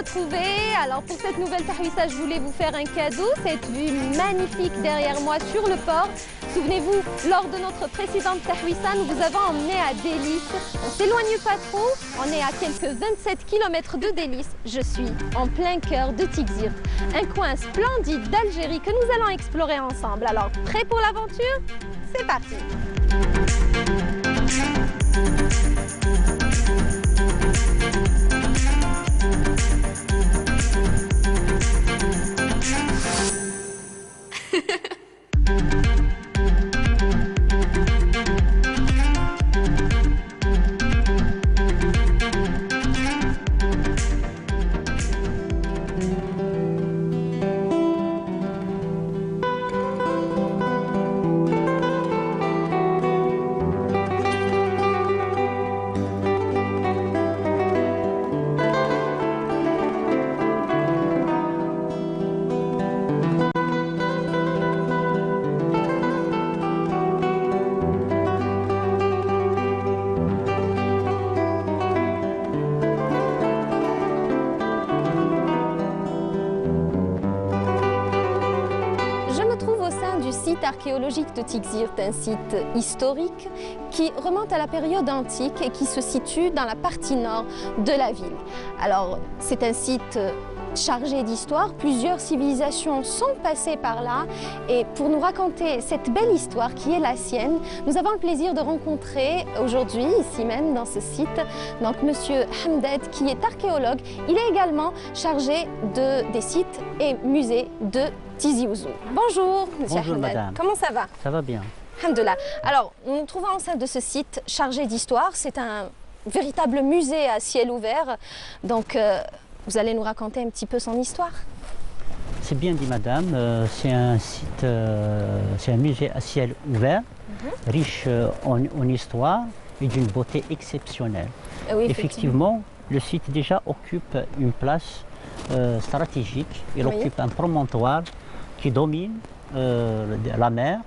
retrouver. Alors pour cette nouvelle tahwissa, je voulais vous faire un cadeau. Cette vue magnifique derrière moi sur le port. Souvenez-vous, lors de notre précédente tahwissa, nous vous avons emmené à Délice. On s'éloigne pas trop, on est à quelques 27 km de Délice. Je suis en plein cœur de Tixirt, un coin splendide d'Algérie que nous allons explorer ensemble. Alors, prêt pour l'aventure? C'est parti! Site archéologique de Tixirt, un site historique qui remonte à la période antique et qui se situe dans la partie nord de la ville. Alors, c'est un site chargé d'histoire, plusieurs civilisations sont passées par là et pour nous raconter cette belle histoire qui est la sienne, nous avons le plaisir de rencontrer aujourd'hui, ici même dans ce site, donc Monsieur Hamdad qui est archéologue. Il est également chargé des sites et musées de Tizi Ouzou. Bonjour Monsieur Bonjour Hamdad, madame. comment ça va? Ça va bien. Alhamdoulilah. Alors, nous nous trouvons enceinte de ce site chargé d'histoire, c'est un véritable musée à ciel ouvert, donc vous allez nous raconter un petit peu son histoire? C'est bien dit madame, c'est un site, c'est un musée à ciel ouvert, riche en histoire et d'une beauté exceptionnelle. Oui, effectivement, le site déjà occupe une place stratégique, il occupe un promontoire qui domine la mer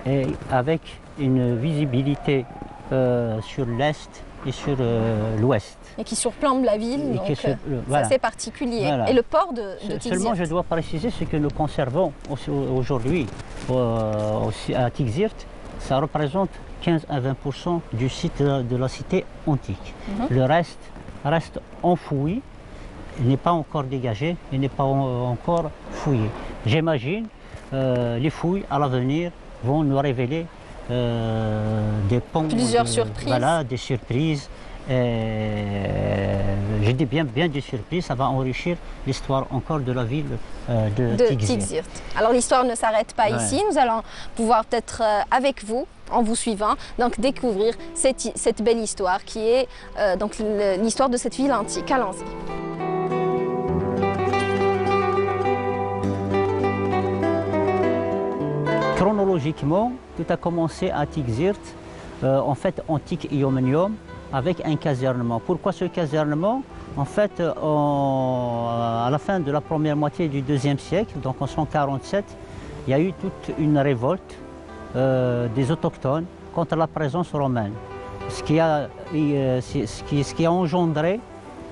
et avec une visibilité sur l'est et sur l'ouest. Et qui surplombe la ville, donc voilà. c'est particulier. Voilà. Et le port de Tixirt. Seulement, je dois préciser ce que nous conservons aujourd'hui à Tixirt, ça représente 15 à 20% du site de la cité antique. Le reste enfoui, il n'est pas encore dégagé, il n'est pas encore fouillé. J'imagine les fouilles à l'avenir vont nous révéler des ponts, plusieurs surprises. Voilà, des surprises. Je dis bien des surprises, ça va enrichir l'histoire encore de la ville de Tixirt. Alors l'histoire ne s'arrête pas ici, nous allons pouvoir peut-être avec vous, en vous suivant, donc découvrir cette belle histoire qui est donc l'histoire de cette ville antique. Allons-y. Chronologiquement, tout a commencé à Tixirt, en fait antique Iomenium, avec un casernement. Pourquoi ce casernement? En fait, à la fin de la première moitié du IIe siècle, donc en 147, il y a eu toute une révolte des autochtones contre la présence romaine. Ce qui a engendré,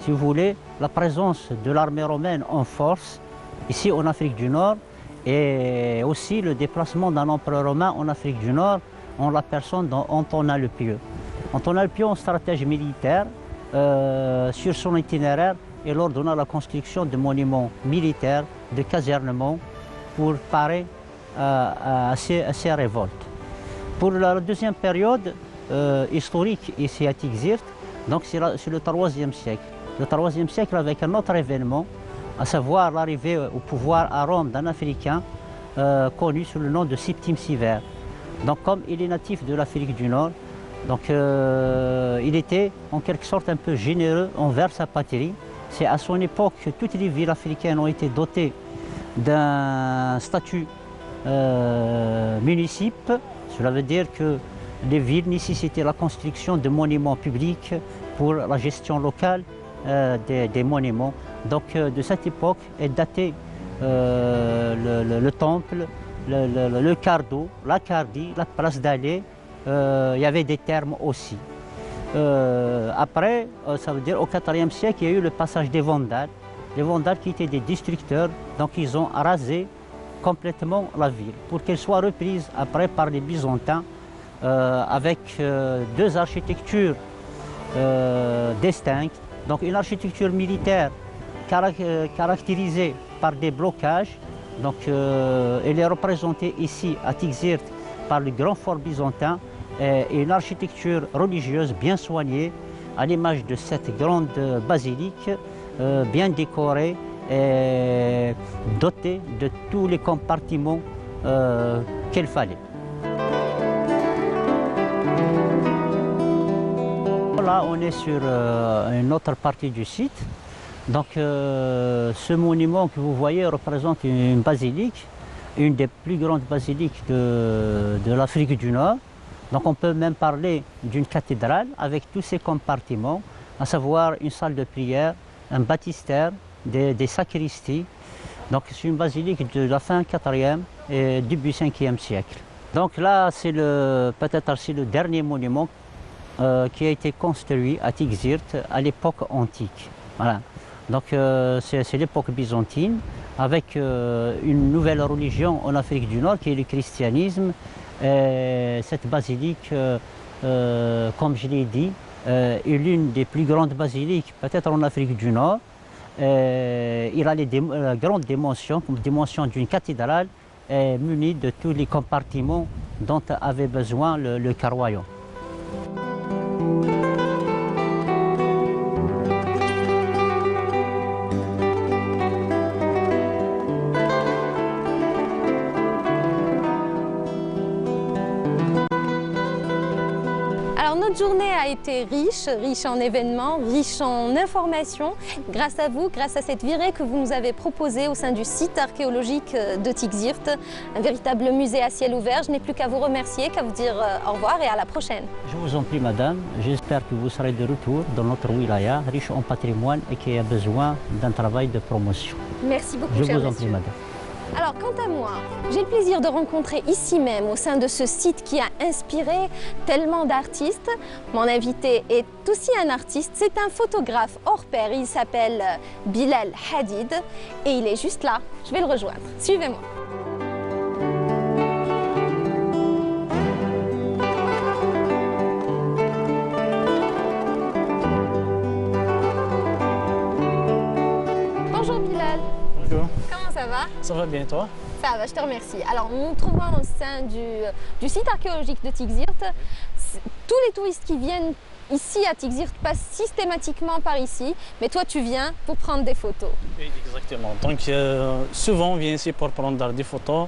si vous voulez, la présence de l'armée romaine en force ici en Afrique du Nord, et aussi le déplacement d'un empereur romain en Afrique du Nord en la personne d'Antonin le Pieux. Antonin le Pieux, en stratège militaire, sur son itinéraire, il ordonna la construction de monuments militaires, de casernements pour parer à ces révoltes. Pour la deuxième période historique ici à Tixirt, donc c'est le IIIe siècle. Le IIIe siècle avec un autre événement, à savoir l'arrivée au pouvoir à Rome d'un Africain connu sous le nom de Septime Sévère. Donc comme il est natif de l'Afrique du Nord, donc il était en quelque sorte un peu généreux envers sa patrie. C'est à son époque que toutes les villes africaines ont été dotées d'un statut municipe. Cela veut dire que les villes nécessitaient la construction de monuments publics pour la gestion locale des monuments. Donc de cette époque est daté le temple, le cardo, la cardie, la place d'Allée. Il y avait des termes aussi. Après, ça veut dire au IVe siècle, il y a eu le passage des Vandales les Vandales qui étaient des destructeurs, donc ils ont rasé complètement la ville pour qu'elle soit reprise après par les Byzantins avec deux architectures distinctes. Donc une architecture militaire caractérisée par des blocages. Donc elle est représentée ici à Tixirt par le grand fort byzantin et une architecture religieuse bien soignée à l'image de cette grande basilique bien décorée et dotée de tous les compartiments qu'il fallait. Là, on est sur une autre partie du site. Donc, ce monument que vous voyez représente une basilique, une des plus grandes basiliques de l'Afrique du Nord. Donc, on peut même parler d'une cathédrale avec tous ses compartiments, à savoir une salle de prière, un baptistère, des sacristies. Donc, c'est une basilique de la fin 4e et début 5e siècle. Donc là, c'est peut-être le dernier monument qui a été construit à Tixirt à l'époque antique. Voilà. Donc c'est l'époque byzantine avec une nouvelle religion en Afrique du Nord qui est le christianisme. Et cette basilique, comme je l'ai dit, est l'une des plus grandes basiliques peut-être en Afrique du Nord. Il a les grandes dimensions, comme dimension d'une cathédrale, et muni de tous les compartiments dont avait besoin le Carroyant. Alors notre journée a été riche en événements, riche en informations, grâce à vous, grâce à cette virée que vous nous avez proposée au sein du site archéologique de Tixirt, un véritable musée à ciel ouvert. Je n'ai plus qu'à vous remercier, qu'à vous dire au revoir et à la prochaine. Je vous en prie madame, j'espère que vous serez de retour dans notre wilaya, riche en patrimoine et qui a besoin d'un travail de promotion. Merci beaucoup, Je cher vous en monsieur. prie madame. Alors quant à moi, j'ai le plaisir de rencontrer ici même, au sein de ce site qui a inspiré tellement d'artistes. Mon invité est aussi un artiste, c'est un photographe hors pair, il s'appelle Bilal Hadid et il est juste là, je vais le rejoindre. Suivez-moi. Bonjour Bilal. Bonjour. Comment ça va? Ça va bien toi? Ça va, je te remercie. Alors, nous nous trouvons au sein du site archéologique de Tixirt. Tous les touristes qui viennent ici à Tixirt passent systématiquement par ici, mais toi tu viens pour prendre des photos. Oui, exactement. Donc souvent on vient ici pour prendre des photos.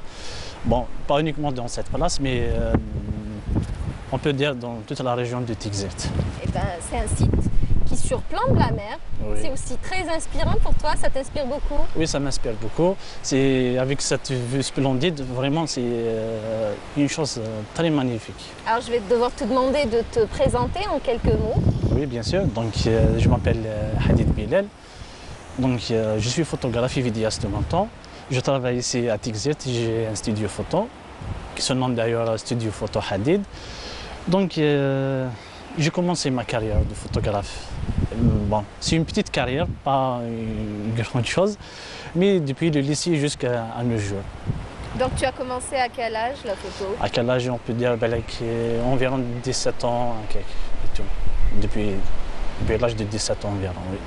Bon, pas uniquement dans cette place, mais on peut dire dans toute la région de Tixirt. Eh ben, c'est un site qui surplombe la mer. Oui. C'est aussi très inspirant pour toi, ça t'inspire beaucoup? Oui, ça m'inspire beaucoup. C'est avec cette vue splendide, vraiment c'est une chose très magnifique. Alors je vais devoir te demander de te présenter en quelques mots. Oui, bien sûr. Donc je m'appelle Hadid Bilal. Donc je suis photographe et vidéaste en même temps. Je travaille ici à Tixirt, j'ai un studio photo qui se nomme d'ailleurs Studio Photo Hadid. Donc j'ai commencé ma carrière de photographe. Bon, c'est une petite carrière, pas une grande chose, mais depuis le lycée jusqu'à nos jours. Donc tu as commencé à quel âge la photo? À quel âge on peut dire environ 17 ans et tout. Depuis l'âge de 17 ans environ, oui.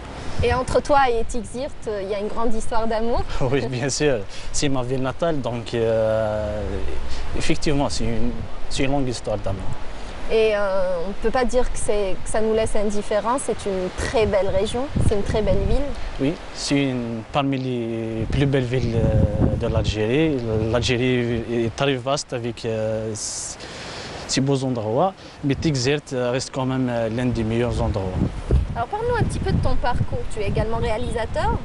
Et entre toi et Tixirt, il y a une grande histoire d'amour? Oui, bien sûr. C'est ma ville natale, donc effectivement, c'est une longue histoire d'amour. Et on ne peut pas dire que ça nous laisse indifférents, c'est une très belle région, c'est une très belle ville. Oui, c'est parmi les plus belles villes de l'Algérie. L'Algérie est très vaste avec ses beaux endroits, mais Tixirt reste quand même l'un des meilleurs endroits. Alors parle-nous un petit peu de ton parcours, tu es également réalisateur?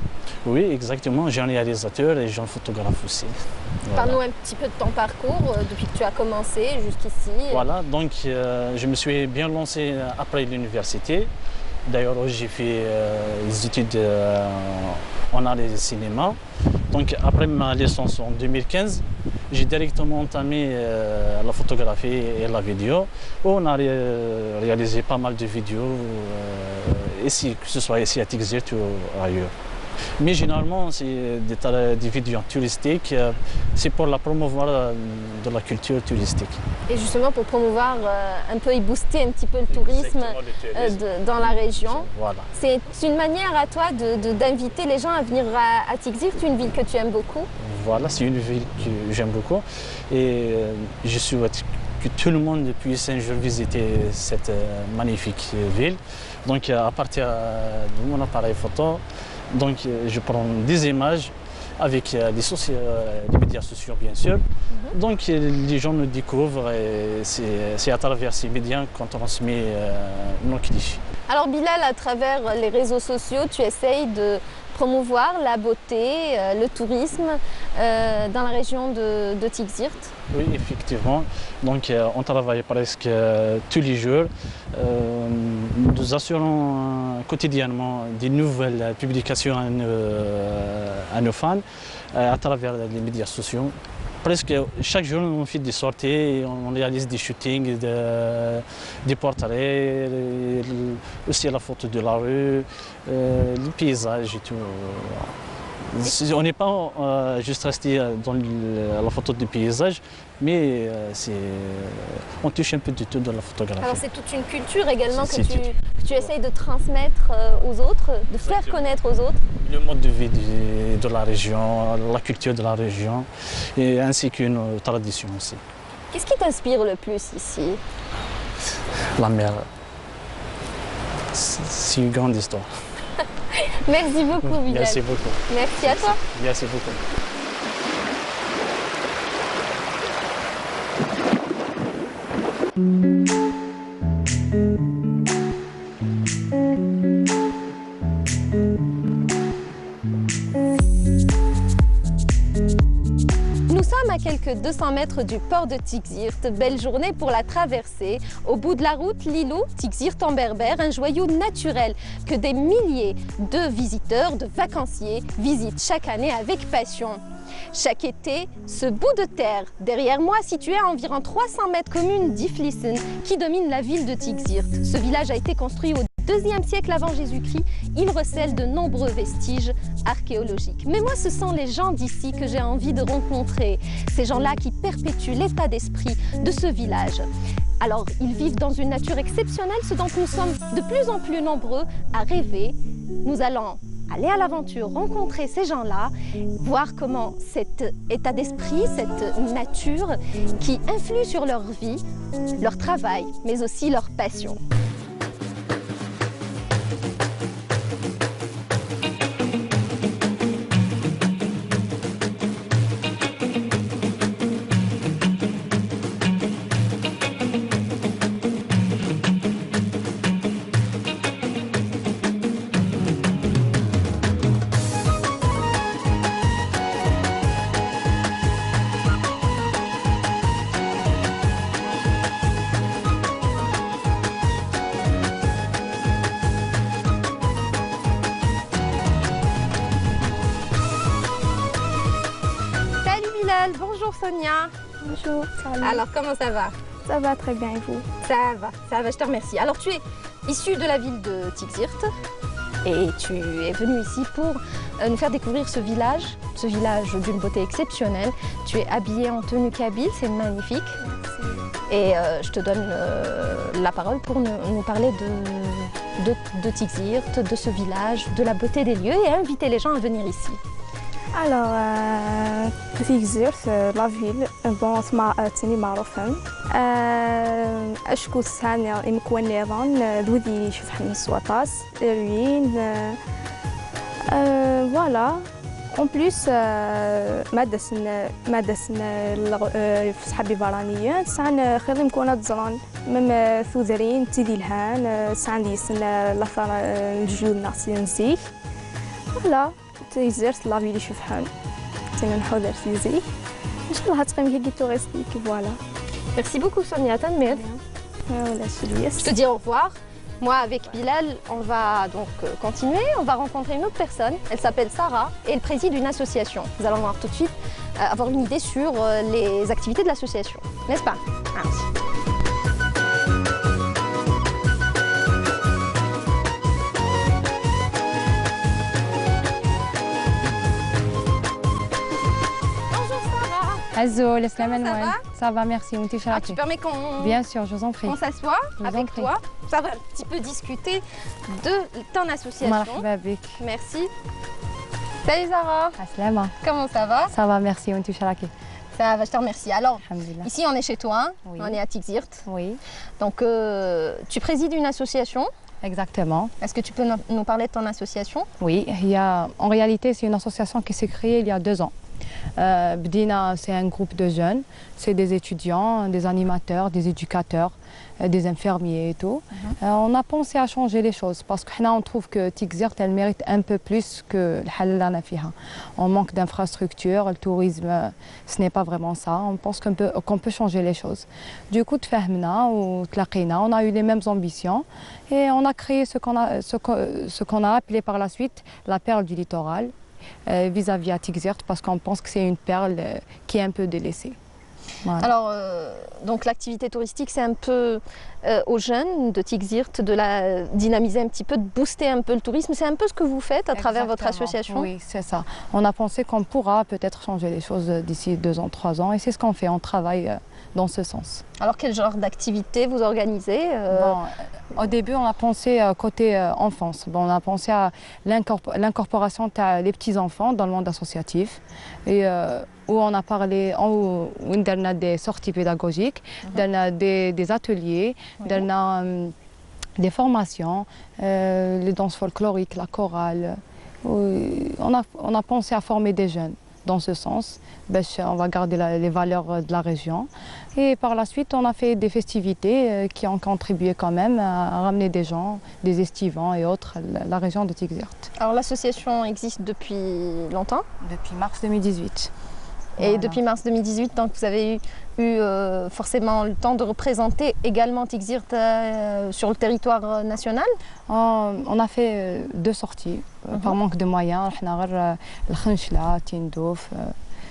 Oui, exactement, j'ai un réalisateur et j'ai un photographe aussi. Voilà. Parle-nous un petit peu de ton parcours depuis que tu as commencé jusqu'ici. Voilà, donc je me suis bien lancé après l'université. D'ailleurs, j'ai fait des études en art et cinéma. Donc après ma licence en 2015, j'ai directement entamé la photographie et la vidéo. On a réalisé pas mal de vidéos, ici, que ce soit ici à Tixirt ou ailleurs. Mais généralement, c'est des vidéos touristiques. C'est pour la promouvoir de la culture touristique. Et justement pour promouvoir un peu et booster un petit peu le tourisme, dans la région. Voilà. C'est une manière à toi d'inviter les gens à venir à Tixirt, une ville que tu aimes beaucoup. Voilà, c'est une ville que j'aime beaucoup. Et je souhaite que tout le monde puisse un jour visiter cette magnifique ville. Donc à partir de mon appareil photo, donc, je prends des images avec les médias sociaux bien sûr. Donc les gens nous découvrent et c'est à travers ces médias qu'on transmet nos clichés. Alors Bilal, à travers les réseaux sociaux, tu essayes de promouvoir la beauté, le tourisme dans la région de Tixirt. Oui, effectivement. Donc on travaille presque tous les jours. Nous assurons quotidiennement des nouvelles publications à nos fans à travers les médias sociaux. Presque chaque jour, on fait des sorties, on réalise des shootings, des portraits, aussi la photo de la rue, les paysages et tout. On n'est pas juste resté dans la photo du paysage, mais on touche un peu du tout dans la photographie. Alors c'est toute une culture également que tu essayes de transmettre aux autres, de faire connaître aux autres. Le mode de vie de la région, la culture de la région, et ainsi qu'une tradition aussi. Qu'est-ce qui t'inspire le plus ici? La mer, c'est une grande histoire. Merci beaucoup, Bilal. Merci beaucoup. Merci à toi. Merci beaucoup. Nous sommes à quelques 200 mètres du port de Tixirt. Belle journée pour la traversée. Au bout de la route, l'îlot, Tixirt en berbère, un joyau naturel que des milliers de visiteurs, de vacanciers visitent chaque année avec passion. Chaque été, ce bout de terre, derrière moi, situé à environ 300 mètres commune d'Iflissen, qui domine la ville de Tixirt. Ce village a été construit au IIe siècle avant Jésus-Christ. Il recèle de nombreux vestiges archéologiques. Mais moi, ce sont les gens d'ici que j'ai envie de rencontrer. Ces gens-là qui perpétuent l'état d'esprit de ce village. Alors, ils vivent dans une nature exceptionnelle, ce dont nous sommes de plus en plus nombreux à rêver. Nous allons aller à l'aventure, rencontrer ces gens-là, voir comment cet état d'esprit, cette nature qui influe sur leur vie, leur travail, mais aussi leur passion. Bonjour Sonia. Bonjour, salut. Alors comment ça va? Ça va très bien et vous? Ça va, je te remercie. Alors tu es issue de la ville de Tixirt et tu es venue ici pour nous faire découvrir ce village d'une beauté exceptionnelle. Tu es habillée en tenue kabyle, c'est magnifique. Merci. Et je te donne la parole pour nous parler de Tixirt, de ce village, de la beauté des lieux et inviter les gens à venir ici. Alors, Tixirt لا فيل بون تاني معروفة أشكو سانا إمكوان نظام دودي شوف حمي السواطاس روين فوالا اون بليس مادسنا في صحابي برانية سان خير مكونات زران مم ثوذرين تيدي الهان سان دي سنة لثار الجود ناقصي نزيك فوالا Tixirt لا فيل شوفحان تينا نحوذر سيزي إن شاء الله هتقيم كي توريستيك فوالا. Merci beaucoup Sonia, t'admire. Je te dis au revoir. Moi, avec Bilal, on va donc continuer. On va rencontrer une autre personne. Elle s'appelle Sarah et elle préside une association. Nous allons voir tout de suite avoir une idée sur les activités de l'association. N'est-ce pas? Merci. Azzo, laisse-la Comment ça va? Ça va, merci. Tu permets qu'on Bien sûr, je vous en prie. s'assoit Je vous en avec prie. toi. Ça va un petit peu discuter de ton association. Marhaba bik. Merci. Salut Zara, Aslama. comment ça va? Ça va, merci. On touche à la quai. Ça va, je te remercie. Alors, Alhamdulillah. ici on est chez toi, Oui. on est à Tigzirt. Oui, Donc, tu présides une association. exactement. Est-ce que tu peux nous parler de ton association? Oui, en réalité, c'est une association qui s'est créée il y a 2 ans. Bdina, c'est un groupe de jeunes, c'est des étudiants, des animateurs, des éducateurs, des infirmiers et tout. On a pensé à changer les choses parce que là, on trouve que Tigzirt, elle mérite un peu plus que le halal fiha. On manque d'infrastructures, le tourisme, ce n'est pas vraiment ça. On pense qu'on peut changer les choses. Du coup, tfahmna ou tlaqina, on a eu les mêmes ambitions et on a créé ce qu'on a appelé par la suite la perle du littoral. Vis-à-vis à Tigzirt parce qu'on pense que c'est une perle qui est un peu délaissée. Voilà. Alors, donc l'activité touristique, c'est un peu aux jeunes de Tigzirt de la dynamiser un petit peu, de booster un peu le tourisme. C'est un peu ce que vous faites à travers votre Exactement. association? Oui, c'est ça. On a pensé qu'on pourra peut-être changer les choses d'ici 2 ans, 3 ans et c'est ce qu'on fait, on travaille dans ce sens. Alors, quel genre d'activité vous organisez? Bon, au début, on a pensé côté enfance. Bon, on a pensé à l'incorporation des petits-enfants dans le monde associatif et où on a parlé, où on a des sorties pédagogiques, des ateliers, des formations, les danses folkloriques, la chorale. On a pensé à former des jeunes dans ce sens. On va garder les valeurs de la région. Et par la suite, on a fait des festivités qui ont contribué quand même à ramener des gens, des estivants et autres, la région de Tigzirt. Alors, l'association existe depuis longtemps? Depuis mars 2018. Et Voilà. depuis mars 2018, donc vous avez eu forcément le temps de représenter également Tigzirt sur le territoire national? On a fait 2 sorties par manque de moyens. Al-Khenchla, Tindouf,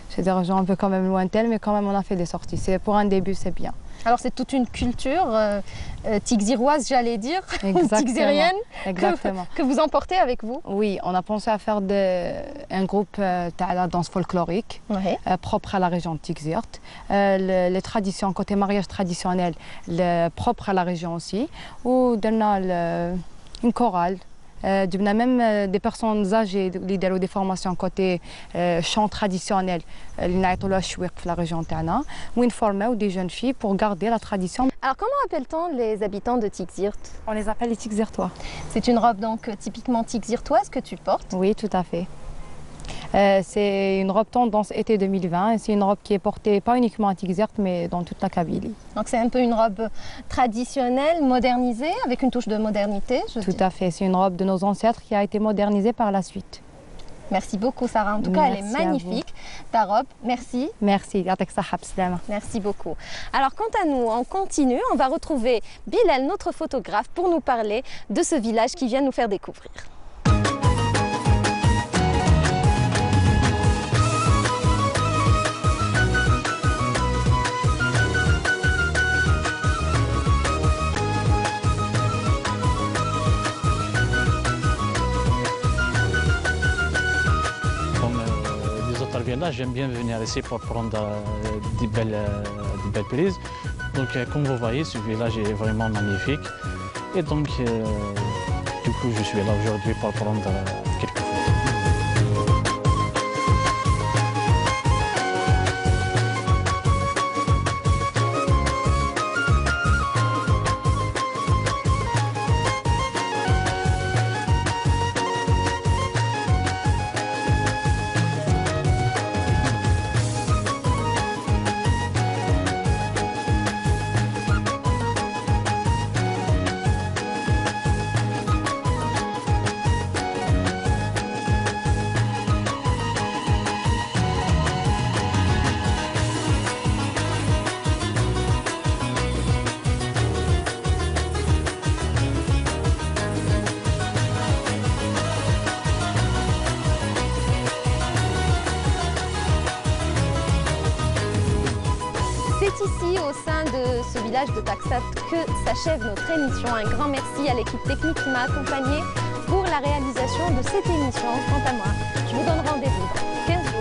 c'est des régions un peu quand même lointaines, mais quand même on a fait des sorties. Pour un début, c'est bien. Alors c'est toute une culture tigziroise, j'allais dire, Exactement. tigzirienne, Exactement. que vous emportez avec vous? Oui, on a pensé à faire un groupe de la danse folklorique propre à la région de Tigzirt. Les traditions, côté mariage traditionnel, propre à la région aussi. Ou une chorale. On a même des personnes âgées qui ont des formations côté chant traditionnel la région Tana, où ils forment des jeunes filles pour garder la tradition. Alors comment appelle-t-on les habitants de Tigzirt? On les appelle les Tigzirtois. C'est une robe donc typiquement tigzirtoise que tu portes? Oui, tout à fait. C'est une robe tendance été 2020. C'est une robe qui est portée pas uniquement à Tigzirt, mais dans toute la Kabylie. Donc c'est un peu une robe traditionnelle, modernisée, avec une touche de modernité. Tout à fait. C'est une robe de nos ancêtres qui a été modernisée par la suite. Merci beaucoup Sarah. En tout cas, elle est magnifique, ta robe. Merci. Merci. Merci beaucoup. Alors quant à nous, on continue. On va retrouver Bilal, notre photographe, pour nous parler de ce village qui vient nous faire découvrir. Là, j'aime bien venir ici pour prendre des belles prises. Donc, comme vous voyez, ce village est vraiment magnifique. Et donc, du coup, je suis là aujourd'hui pour prendre quelques photos. C'est ici, au sein de ce village de Taksat, que s'achève notre émission. Un grand merci à l'équipe technique qui m'a accompagnée pour la réalisation de cette émission. Quant à moi, je vous donne rendez-vous dans 15 jours.